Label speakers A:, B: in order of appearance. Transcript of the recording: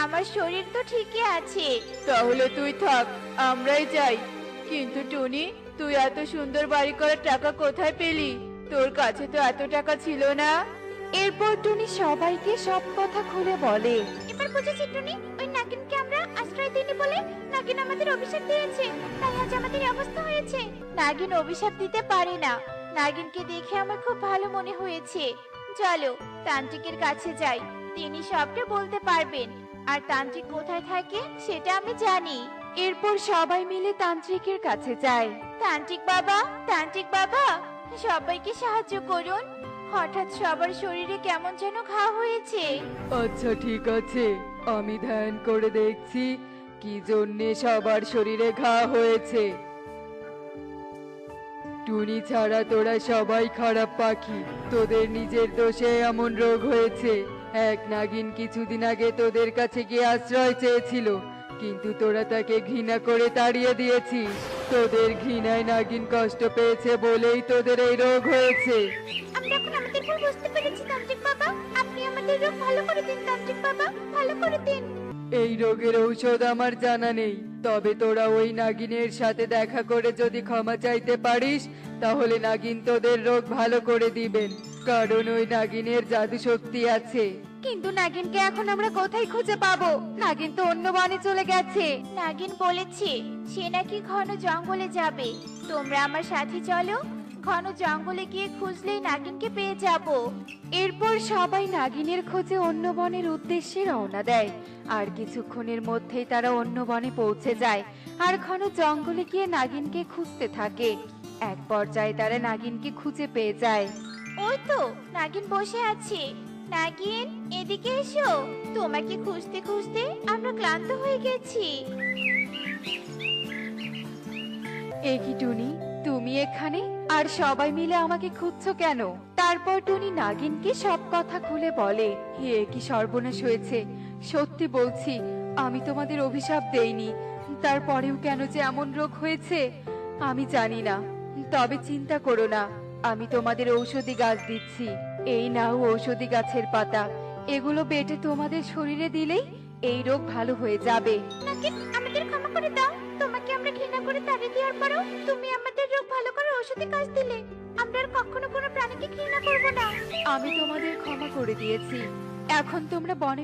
A: আমার শরীর তো ঠিকই আছে।
B: তাহলে তুই থাক, আমরাই যাই। কিন্তু টুনি, তুই এত সুন্দর বাড়ি করার টাকা কোথায় পেলি? তোর কাছে তো এত টাকা ছিল না।
C: এরপর টুনি সবাইকে সব কথা খুলে বলে।
A: এবার বুঝেছি টুনি, ওই নাগিনকে আমরা আশ্রয় দিইনি বলে নাগিন আমাদের অভিশাপ দিয়েছে, তাই আজ আমাদের এই অবস্থা হয়েছে। নাগিন অভিশাপ দিতে পারে না। নাগিনকে দেখে আমার খুব ভালো মনে হয়েছে। চলো তান্ত্রিকের কাছে যাই, তিনি সবটা বলতে পারবেন। আর তান্ত্রিক কোথায় থাকে সেটা আমি জানি।
C: এরপর সবাই মিলে তান্ত্রিকের কাছে যায়।
A: তান্ত্রিক বাবা, তান্ত্রিক বাবা, সবাইকে সাহায্য করুন। হঠাৎ সবার শরীরে কেমন যেন ঘা হয়েছে।
B: আচ্ছা ঠিক আছে, আমি ধ্যান করে দেখছি কি জন্যে সবার শরীরে ঘা হয়েছে। টুনি ছাড়া তোরা সবাই খারাপ পাখি, তোদের নিজের দোষে এমন রোগ হয়েছে। এক নাগিন কিছুদিন আগে তোদের কাছে গিয়ে আশ্রয় চেয়েছিল, কিন্তু তোরা তাকে ঘৃণা করে তাড়িয়ে দিয়েছিস। তোদের ঘৃণায় নাগিন কষ্ট পেয়েছে বলেই তোদের এই রোগ হয়েছে।
A: আমরা এখন আমাদের ভুল বুঝতে পেরেছি তান্ত্রিক বাবা। আপনি আমাদের রোগ ভালো করে দিন তান্ত্রিক বাবা, ভালো করে দিন।
B: এই রোগের ঔষধ আমার জানা নেই, তবে তোরা ওই নাগিনের সাথে দেখা করে যদি ক্ষমা চাইতে পারিস, তাহলে নাগিন তোদের রোগ ভালো করে দিবেন, কারণ ওই নাগিনের জাদু শক্তি আছে।
C: কিন্তু নাগিনকে এখন আমরা কোথায় খুঁজে পাবো? নাগিন তো অন্য বনে চলে গেছে।
A: নাগিন বলেছে সে নাকি ঘন জঙ্গলে যাবে। তোমরা আমার সাথে চলো, ঘন জঙ্গলে গিয়ে খুঁজলেই নাগিনকে পেয়ে যাব।
C: এরপর সবাই নাগিনের খোঁজে অন্য বনের উদ্দেশ্যে রওনা দেয়। আর কিছুক্ষণের মধ্যেই তারা অন্য বনে পৌঁছে যায় আর ঘন জঙ্গলে গিয়ে নাগিনকে খুঁজতে থাকে। এক পর্যায়ে তারা নাগিনকে খুঁজে পেয়ে যায়।
A: ওই তো নাগিন বসে আছে। নাগিন, এদিকে এসো। তোমাকে খুঁজতে খুঁজতে আমরা ক্লান্ত হয়ে গেছি।
C: এ কি টুনি, তুমি এখানে? আর সবাই মিলে আমাকে খুঁজছো কেন? তারপর টুনি নাগিনকে সব কথা খুলে বলে। হে কি সর্বনাশ হয়েছে! সত্যি বলছি, আমি তোমাদের অভিশাপ দেইনি, তারপরেও কেন যে এমন রোগ হয়েছে আমি জানি না। তবে চিন্তা করো না, আমি তোমাদের ঔষধি গাছ দিচ্ছি। এই নাও ঔষধি গাছের পাতা, এগুলো বেটে তোমাদের শরীরে দিলেই এই রোগ ভালো হয়ে যাবে।
A: নাগিন, আমাদের ক্ষমা করে দাও। তোমাকে আমরা ঘৃণা করে তাড়িয়ে দেওয়ার পরও তুমি আমাদের রোগ ভালো করে ঔষধি কাজ দিলে। আমরা আর কখনো কোনো প্রাণীকে ঘৃণা করব না।
C: আমি তোমাদের ক্ষমা করে দিয়েছি, এখন তোমরা বনে